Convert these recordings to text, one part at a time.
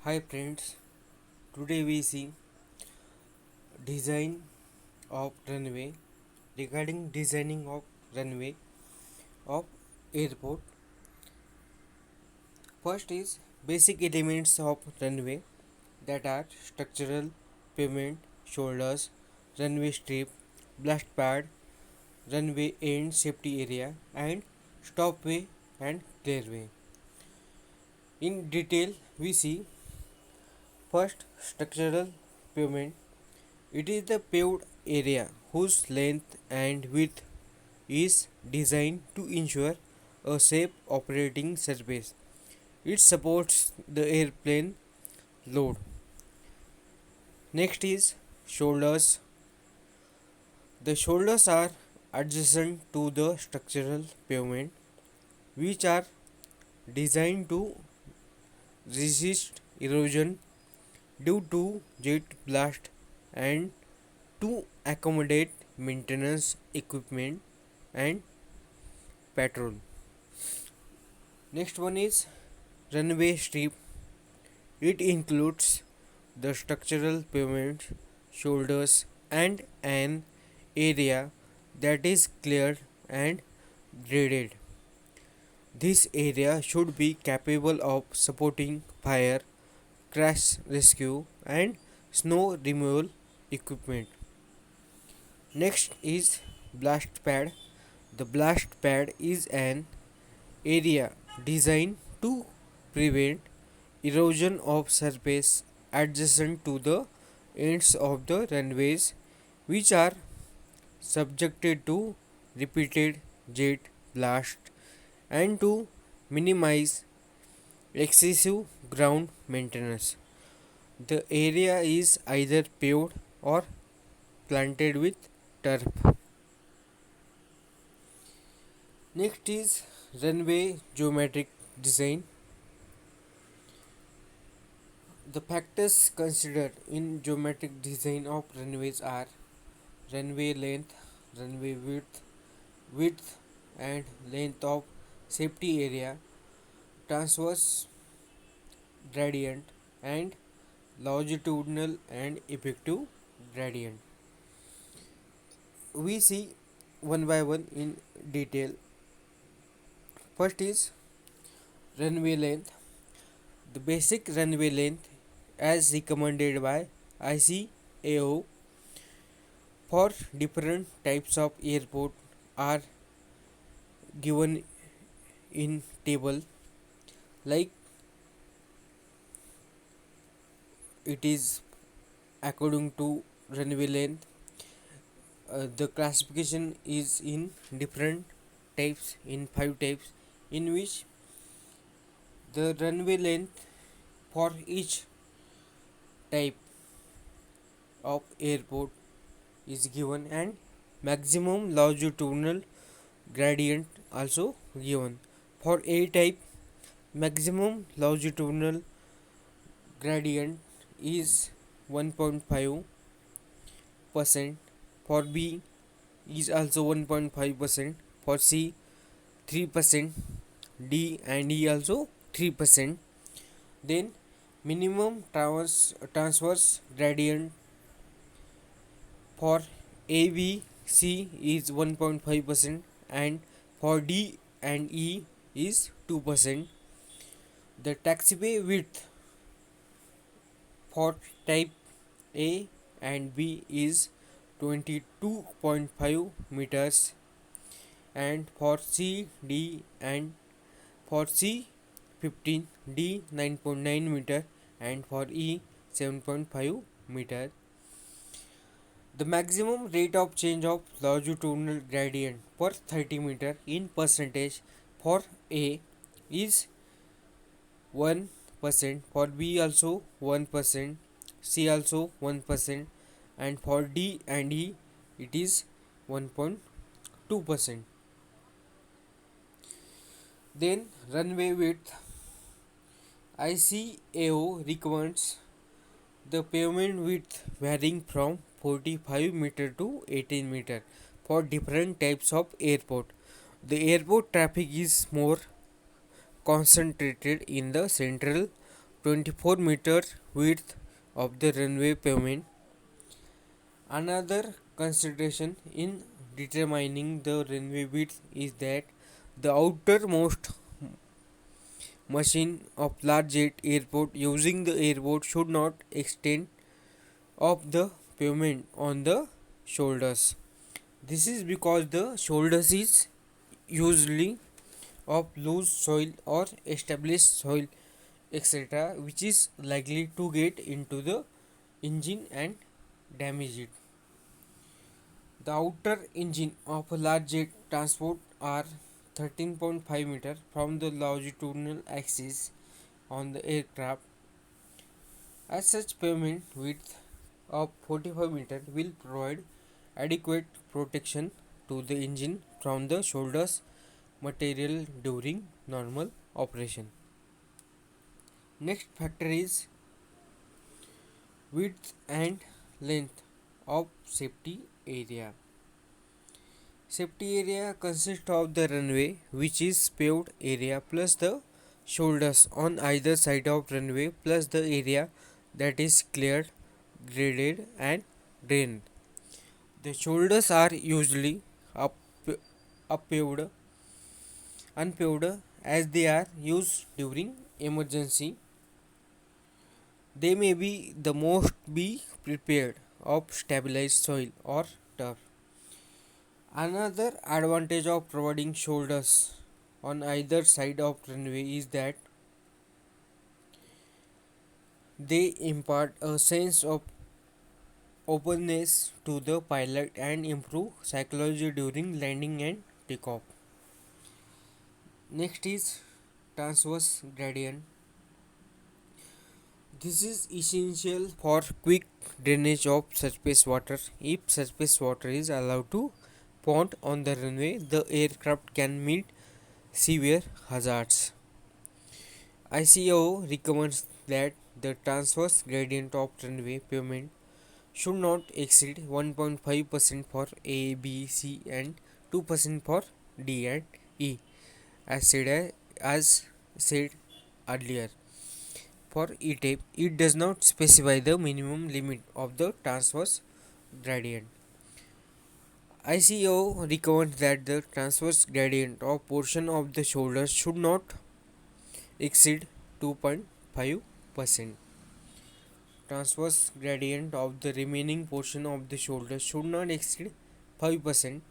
Hi friends, today we see design of runway. Regarding designing of runway of airport, first is basic elements of runway, that are structural, pavement, shoulders, runway strip, blast pad, runway end safety area, and stopway and clearway. In detail, we see first structural pavement. It is the paved area whose length and width is designed to ensure a safe operating surface. It supports the airplane load. Next is shoulders. The shoulders are adjacent to the structural pavement, which are designed to resist erosion due to jet blast and to accommodate maintenance equipment and patrol. Next one is runway strip. It includes the structural pavement, shoulders, and an area that is cleared and graded. This area should be capable of supporting fire, crash rescue, and snow removal equipment. Next is blast pad. The blast pad is an area designed to prevent erosion of surface adjacent to the ends of the runways, which are subjected to repeated jet blast, and to minimize excessive ground maintenance. The area is either paved or planted with turf. Next is runway geometric design. The factors considered in geometric design of runways are runway length, runway width and length of safety area, transverse gradient, and longitudinal and effective gradient. We see one by one in detail. First is runway length. The basic runway length as recommended by ICAO for different types of airport are given in table, like it is according to runway length. The classification is in different types, in 5 types, in which the runway length for each type of airport is given, and maximum longitudinal gradient also given. For A type, maximum longitudinal gradient is 1.5%. For B is also 1.5%. For C 3%. D and E also 3%. Then minimum transverse gradient for A, B, C is 1.5%, and for D and E is 2%. The taxiway width for type A and B is 22.5 meters, and for C, D, and for C 15, D 9.9 meter, and for E 7.5 meter. The maximum rate of change of longitudinal gradient per 30 meter in percentage for A is 1%, for B also 1%, C also 1%, and for D and E it is 1.2%. Then runway width. ICAO recommends the pavement width varying from 45 meter to 18 meter for different types of airport. The airport traffic is more concentrated in the central 24-meter width of the runway pavement. Another consideration in determining the runway width is that the outermost machine of large jet airport using the airport should not extend of the pavement on the shoulders. This is because the shoulders is usually of loose soil or established soil etc., which is likely to get into the engine and damage it. The outer engine of a large jet transport are 13.5 meter from the longitudinal axis on the aircraft. As such, pavement width of 45 meter will provide adequate protection to the engine from the shoulders material during normal operation. Next factor is width and length of safety area. Safety area consists of the runway, which is paved area, plus the shoulders on either side of runway, plus the area that is cleared, graded and drained. The shoulders are usually unpaved as they are used during emergency. They may be the most be prepared of stabilized soil or turf. Another advantage of providing shoulders on either side of runway is that they impart a sense of openness to the pilot and improve psychology during landing and takeoff. Next is transverse gradient. This is essential for quick drainage of surface water. If surface water is allowed to pond on the runway, the aircraft can meet severe hazards. ICAO recommends that the transverse gradient of runway pavement should not exceed 1.5% for A, B, C and 2% for D and E, as said earlier. For E-type, it does not specify the minimum limit of the transverse gradient. ICAO recommends that the transverse gradient of portion of the shoulder should not exceed 2.5%. Transverse gradient of the remaining portion of the shoulder should not exceed 5%.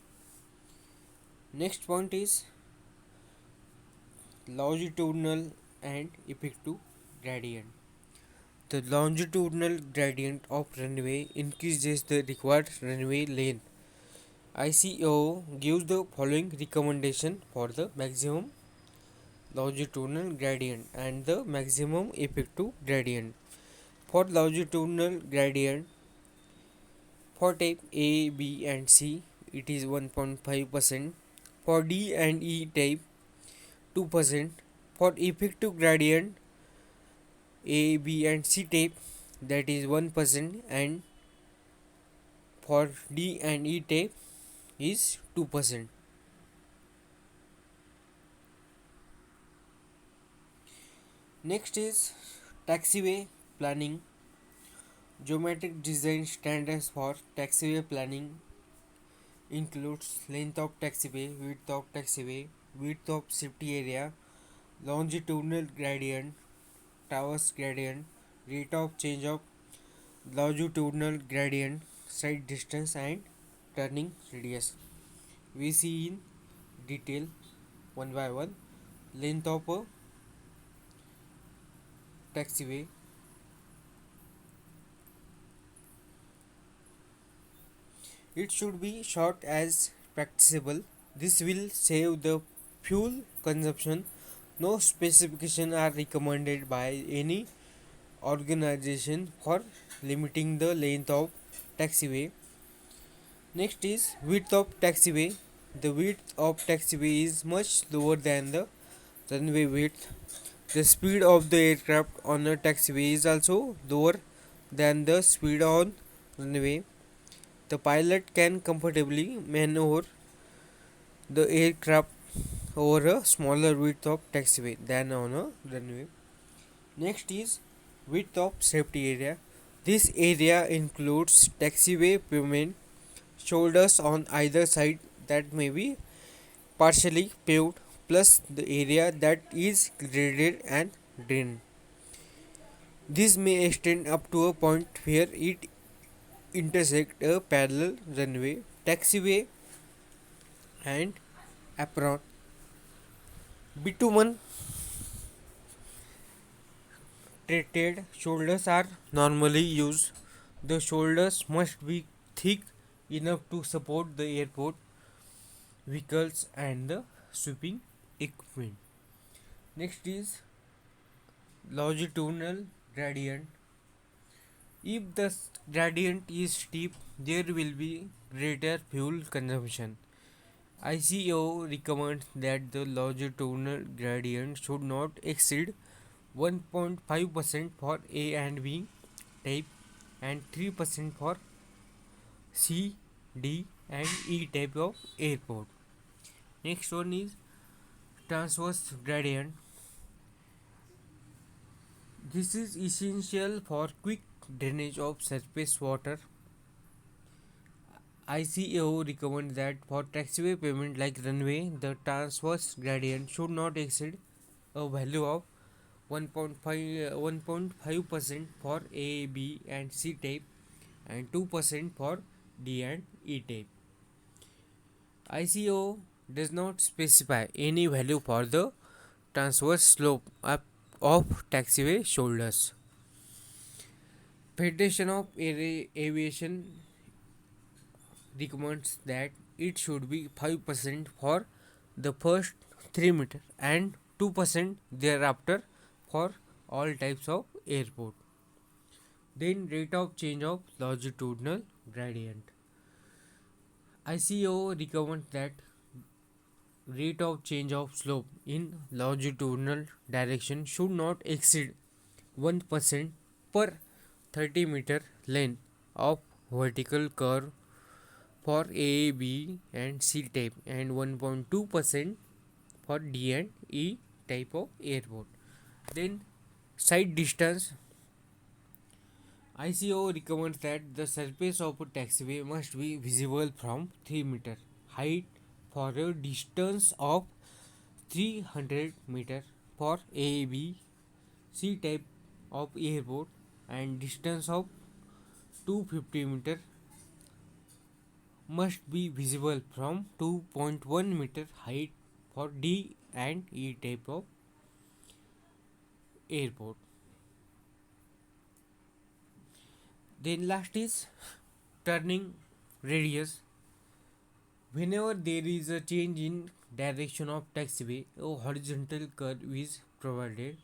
Next point is longitudinal and effective gradient. The longitudinal gradient of runway increases the required runway length. ICAO gives the following recommendation for the maximum longitudinal gradient and the maximum effective gradient. For longitudinal gradient, for type A, B and C, it is 1.5%. For D and E type, 2%. For effective gradient, A, B and C type, that is 1%, and for D and E type is 2%. Next is taxiway planning. Geometric design standards for taxiway planning includes length of taxiway, width of safety area, longitudinal gradient, traverse gradient, rate of change of longitudinal gradient, side distance and turning radius. We see in detail one by one. Length of a taxiway. It should be short as practicable. This will save the fuel consumption. No specification are recommended by any organization for limiting the length of taxiway. Next is width of taxiway. The width of taxiway is much lower than the runway width. The speed of the aircraft on a taxiway is also lower than the speed on runway. The pilot can comfortably maneuver the aircraft over a smaller width of taxiway than on a runway. Next is Width of safety area. This area includes taxiway pavement, shoulders on either side that may be partially paved, plus the area that is graded and drained. This may extend up to a point where it intersects a parallel runway, taxiway, and apron. Bitumen treated shoulders are normally used. The shoulders must be thick enough to support the airport vehicles and the sweeping equipment. Next is longitudinal gradient. If the gradient is steep, there will be greater fuel consumption. ICAO recommends that the longitudinal gradient should not exceed 1.5% for A and B type and 3% for C, D and E type of airport. Next one is transverse gradient. This is essential for quick drainage of surface water. ICAO recommends that for taxiway pavement like runway, the transverse gradient should not exceed a value of 1.5% for A, B and C type and 2% for D and E type. ICAO does not specify any value for the transverse slope up of taxiway shoulders. Federation of Aviation recommends that it should be 5% for the first 3 meter and 2% thereafter for all types of airport. Then rate of change of longitudinal gradient. ICAO recommends that rate of change of slope in longitudinal direction should not exceed 1% per 30 meter length of vertical curve for A, B and C type and 1.2% for D and E type of airport. Then side distance. ICAO recommends that the surface of a taxiway must be visible from 3 meter height for a distance of 300 meter for A, B, C type of airport and distance of 250 meter must be visible from 2.1 meter height for D and E type of airport. Then last is turning radius. Whenever there is a change in direction of taxiway, a horizontal curve is provided.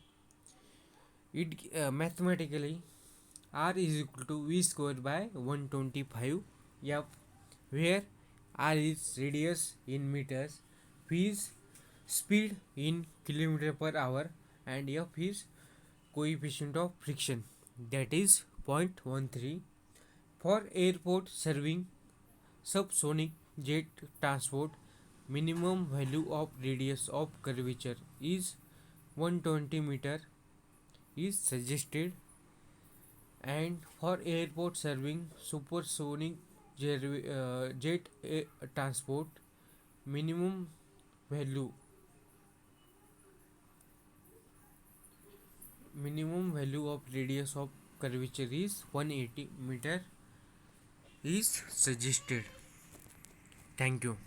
It mathematically R is equal to V square by 125 F, where R is radius in meters, V is speed in kilometer per hour, and F is coefficient of friction, that is 0.13. For airport serving subsonic jet transport, minimum value of radius of curvature is 120 meter is suggested, and for airport serving supersonic jet transport, minimum value of radius of curvature is 180 meter is suggested. Thank you.